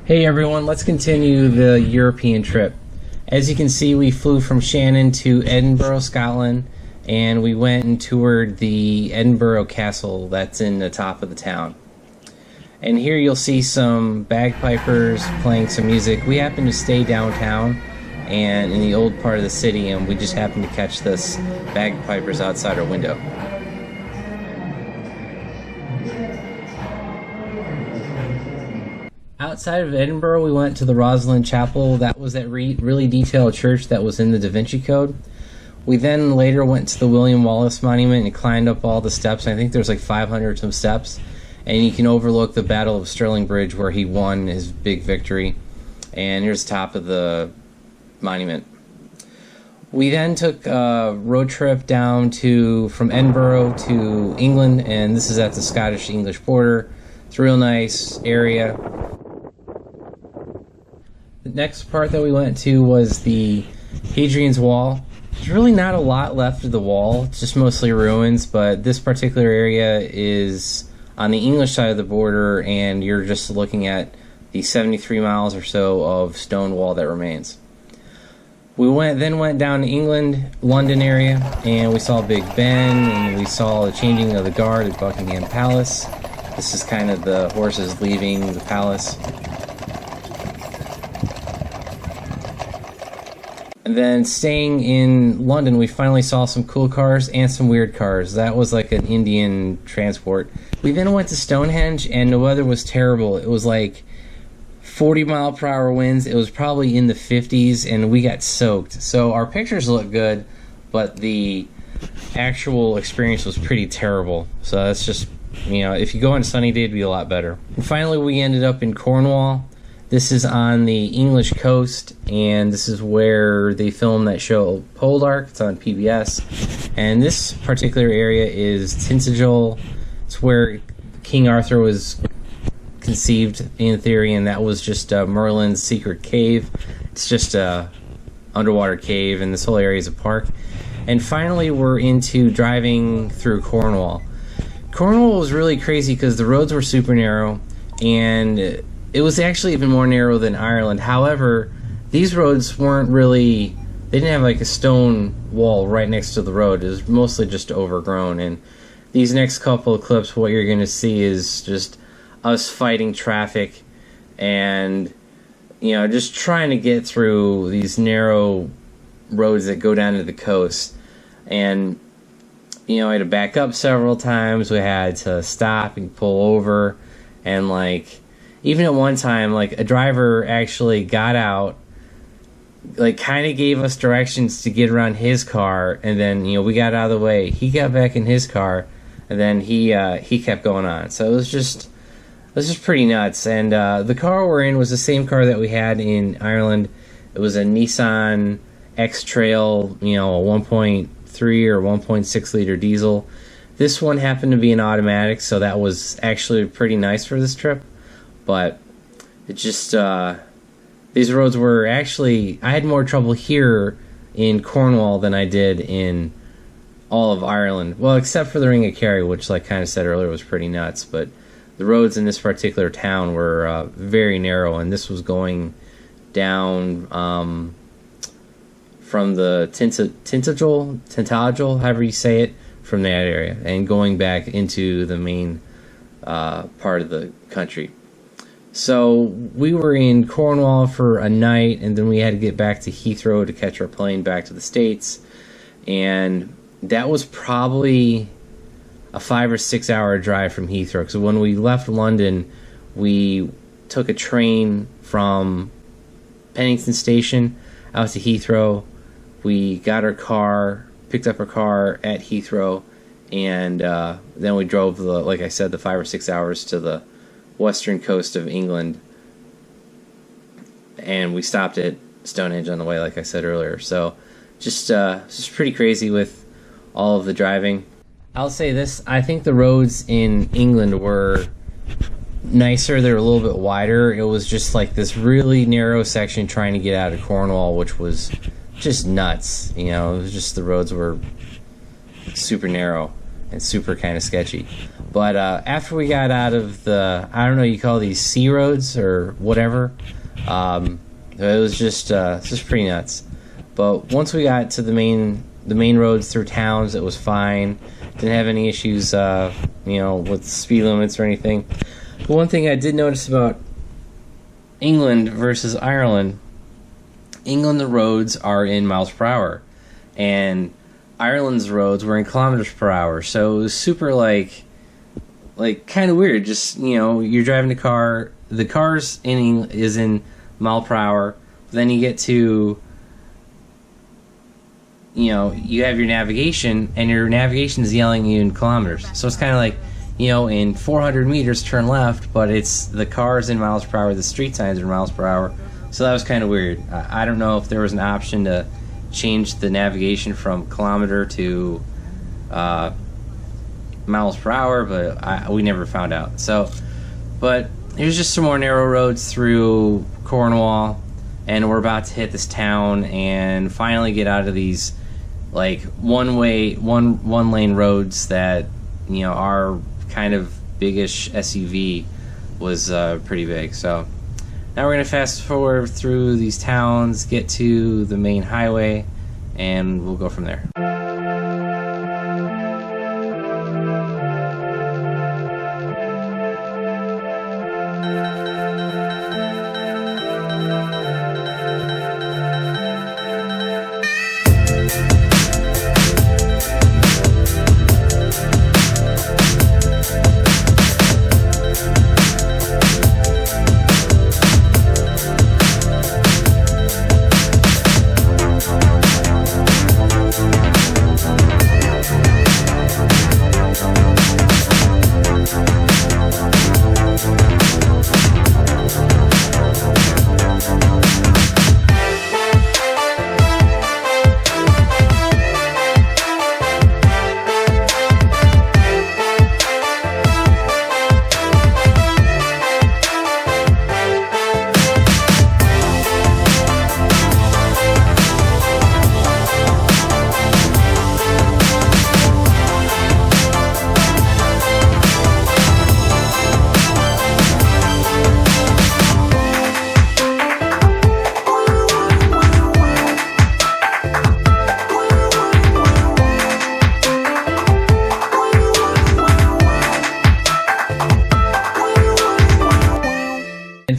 Hey everyone, let's continue the European trip. As you can see, we flew from Shannon to Edinburgh, Scotland, and we went and toured the Edinburgh Castle that's in the top of the town. And here you'll see some bagpipers playing some music. We happened to stay downtown and in the old part of the city, and we just happened to catch this bagpipers outside our window. Outside of Edinburgh, we went to the Rosslyn Chapel. That was that really detailed church that was in the Da Vinci Code. We then later went to the William Wallace Monument and climbed up all the steps. I think there's like 500 some steps. And you can overlook the Battle of Stirling Bridge where he won his big victory. And here's the top of the monument. We then took a road trip down from Edinburgh to England, and this is at the Scottish-English border. It's a real nice area. The next part that we went to was the Hadrian's Wall. There's really not a lot left of the wall, it's just mostly ruins, but this particular area is on the English side of the border, and you're just looking at the 73 miles or so of stone wall that remains. We then went down to England, London area, and we saw Big Ben, and we saw the changing of the guard at Buckingham Palace. This is kind of the horses leaving the palace. And then staying in London, we finally saw some cool cars and some weird cars. That was like an Indian transport. We then went to Stonehenge, and the weather was terrible. It was like 40-mile-per-hour winds. It was probably in the 50s, and we got soaked. So our pictures look good, but the actual experience was pretty terrible. So that's just, if you go on a sunny day, it'd be a lot better. And finally, we ended up in Cornwall. This is on the English coast, and this is where they filmed that show Poldark. It's on PBS. And this particular area is Tintagel. It's where King Arthur was conceived in theory, and that was just Merlin's secret cave. It's just a underwater cave, and this whole area is a park. And finally, we're into driving through Cornwall. Cornwall was really crazy because the roads were super narrow, and it was actually even more narrow than Ireland. However, these roads weren't really, they didn't have like a stone wall right next to the road. It was mostly just overgrown. And these next couple of clips, what you're going to see is just us fighting traffic and, just trying to get through these narrow roads that go down to the coast. And, I had to back up several times. We had to stop and pull over. And, even at one time, a driver actually got out, kind of gave us directions to get around his car, and then, we got out of the way. He got back in his car, and then he kept going on. So it was just pretty nuts. And the car we're in was the same car that we had in Ireland. It was a Nissan X-Trail, a 1.3 or 1.6 liter diesel. This one happened to be an automatic, so that was actually pretty nice for this trip. But it just, these roads were actually, I had more trouble here in Cornwall than I did in all of Ireland. Well, except for the Ring of Kerry, which, kind of said earlier, was pretty nuts. But the roads in this particular town were very narrow, and this was going down from the Tintagel, however you say it, from that area, and going back into the main part of the country. So we were in Cornwall for a night, and then we had to get back to Heathrow to catch our plane back to the States. And that was probably a 5 or 6 hour drive from Heathrow. So when we left London, we took a train from Pennington Station out to Heathrow. We got our car, picked up our car at Heathrow, and then we drove, like I said, the 5 or 6 hours to the western coast of England, and we stopped at Stonehenge on the way, like I said earlier. So just pretty crazy with all of the driving. I'll say this, I think the roads in England were nicer. They're a little bit wider. It was just this really narrow section trying to get out of Cornwall, which was just nuts. It was just, the roads were super narrow and super kind of sketchy. But after we got out of the, I don't know, you call these C roads or whatever, it was just pretty nuts. But once we got to the main roads through towns, it was fine. Didn't have any issues, with speed limits or anything. But one thing I did notice about England versus Ireland, England, the roads are in miles per hour, and Ireland's roads were in kilometers per hour. So it was super like kind of weird. Just, you're driving a car, the car's is in mile per hour, but then you get to, you have your navigation, and your navigation is yelling you in kilometers. So it's kind of like, in 400 meters turn left, but it's the car's in miles per hour, the street signs are in miles per hour. So that was kind of weird. I don't know if there was an option to change the navigation from kilometer to miles per hour, but we never found out. So, but here's just some more narrow roads through Cornwall, and we're about to hit this town and finally get out of these like one lane roads that our kind of biggish SUV was pretty big. So now we're gonna fast forward through these towns, get to the main highway, and we'll go from there.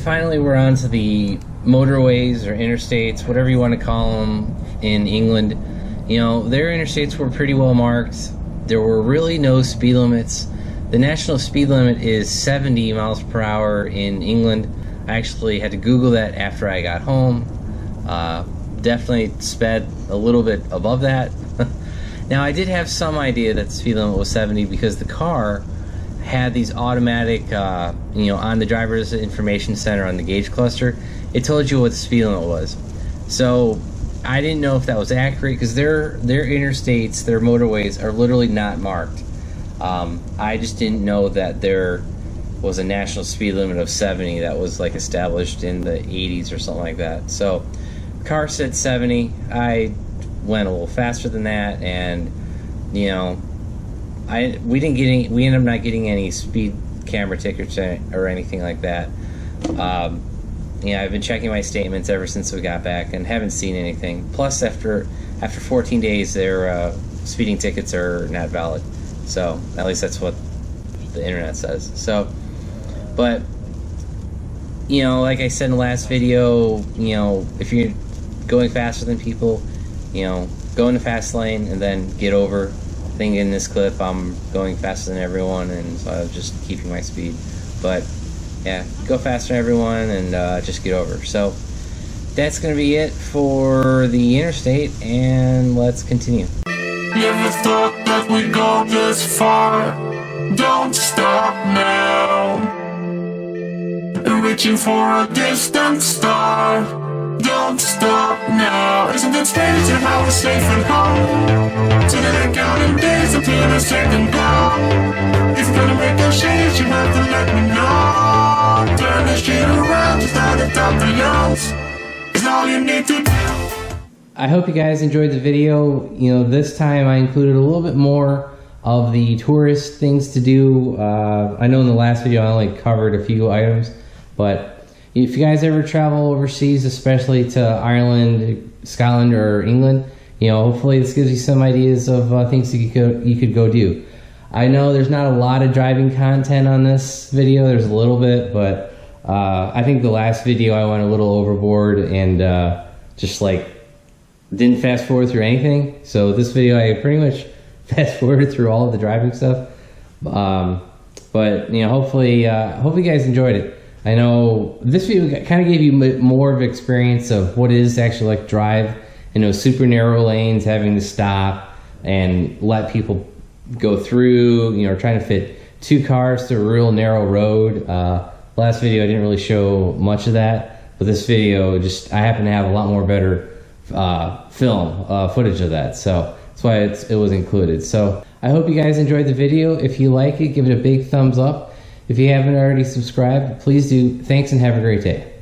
Finally, we're on to the motorways or interstates, whatever you want to call them, in England. Their interstates were pretty well marked. There were really no speed limits. The national speed limit is 70 miles per hour in England. I actually had to Google that after I got home. Definitely sped a little bit above that. Now, I did have some idea that the speed limit was 70 because the car had these automatic, on the driver's information center on the gauge cluster, it told you what the speed limit was. So I didn't know if that was accurate because their interstates, their motorways are literally not marked. I just didn't know that there was a national speed limit of 70 that was like established in the 80s or something like that. So car said 70. I went a little faster than that, and we ended up not getting any speed camera tickets or anything like that. I've been checking my statements ever since we got back and haven't seen anything. Plus, after 14 days, their speeding tickets are not valid. So at least that's what the internet says. So, but like I said in the last video, if you're going faster than people, go in the fast lane and then get over. I think in this clip I'm going faster than everyone, and so I was just keeping my speed. But yeah, go faster than everyone and just get over. So that's gonna be it for the interstate, and let's continue. Never thought that we'd go this far. Don't stop now. Reaching for a distant star. Don't stop now. Isn't it strange how we're safe and home? So that I'm counting days until the second blow. If you're gonna make a change, you have to let me know. Turn the shit around, just out the top of yours. It's all you need to do. I hope you guys enjoyed the video. This time I included a little bit more of the tourist things to do. I know in the last video I only covered a few items, but if you guys ever travel overseas, especially to Ireland, Scotland, or England, you know, hopefully this gives you some ideas of things that you could go do. I know there's not a lot of driving content on this video. There's a little bit, but I think the last video I went a little overboard and just like didn't fast forward through anything. So this video I pretty much fast forwarded through all of the driving stuff. But you know, hopefully you guys enjoyed it. I know this video kind of gave you more of experience of what it is to actually like drive in those super narrow lanes, having to stop and let people go through, you know, trying to fit 2 cars through a real narrow road. Last video I didn't really show much of that, but this video I happen to have a lot more better footage of that, so that's why it was included. So I hope you guys enjoyed the video. If you like it, give it a big thumbs up. If you haven't already subscribed, please do. Thanks and have a great day.